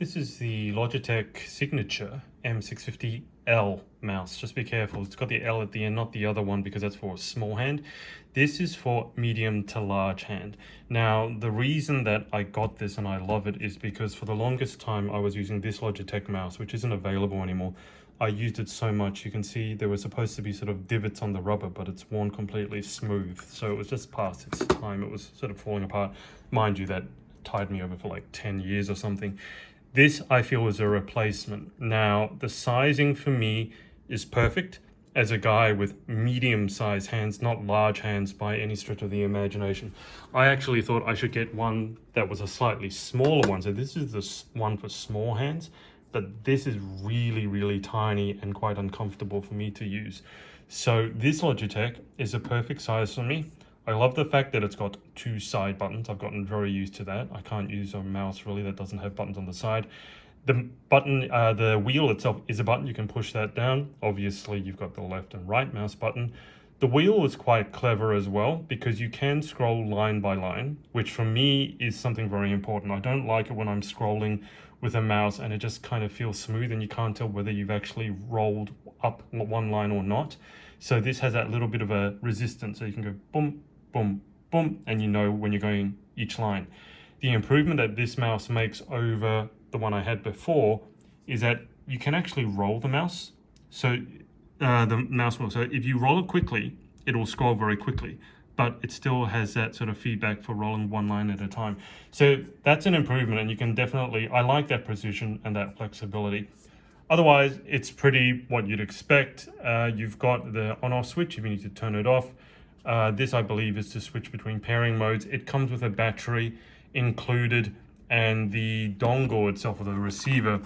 This is the Logitech Signature M650 L mouse. Just be careful, it's got the L at the end, not the other one, because that's for a small hand. This is for medium to large hand. Now, the reason that I got this and I love it is because for the longest time I was using this Logitech mouse, which isn't available anymore. I used it so much. You can see there were supposed to be sort of divots on the rubber, but it's worn completely smooth. So it was just past its time. It was sort of falling apart. Mind you, that tied me over for like 10 years or something. This, I feel, is a replacement. Now, the sizing for me is perfect as a guy with medium-sized hands, not large hands by any stretch of the imagination. I actually thought I should get one that was a slightly smaller one. So this is the one for small hands, but this is really, really tiny and quite uncomfortable for me to use. So this Logitech is a perfect size for me. I love the fact that it's got two side buttons. I've gotten very used to that. I can't use a mouse really that doesn't have buttons on the side. The button, the wheel itself is a button. You can push that down. Obviously, you've got the left and right mouse button. The wheel is quite clever as well because you can scroll line by line, which for me is something very important. I don't like it when I'm scrolling with a mouse and it just kind of feels smooth and you can't tell whether you've actually rolled up one line or not. So this has that little bit of a resistance. So you can go boom, boom, boom, and you know when you're going each line. The improvement that this mouse makes over the one I had before is that you can actually roll the mouse. So the mouse will, so if you roll it quickly, it will scroll very quickly, but it still has that sort of feedback for rolling one line at a time. So that's an improvement, and you can definitely, I like that precision and that flexibility. Otherwise, it's pretty what you'd expect. You've got the on-off switch if you need to turn it off. This, I believe, is to switch between pairing modes. It comes with a battery included, and the dongle itself, or the receiver,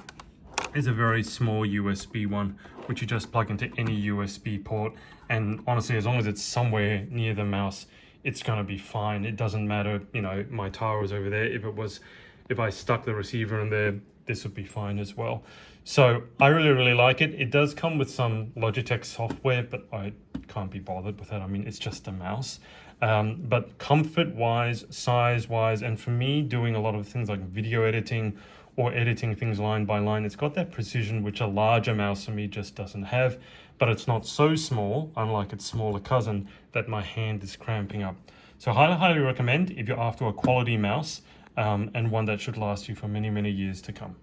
is a very small USB one, which you just plug into any USB port. And honestly, as long as it's somewhere near the mouse, it's going to be fine. It doesn't matter, you know, my tower is over there. If I stuck the receiver in there, this would be fine as well. So I really, really like it. It does come with some Logitech software, but I can't be bothered with that. I mean, it's just a mouse. But comfort-wise, size-wise, and for me, doing a lot of things like video editing or editing things line by line, it's got that precision which a larger mouse for me just doesn't have. But it's not so small, unlike its smaller cousin, that my hand is cramping up. So highly, highly recommend if you're after a quality mouse and one that should last you for many, many years to come.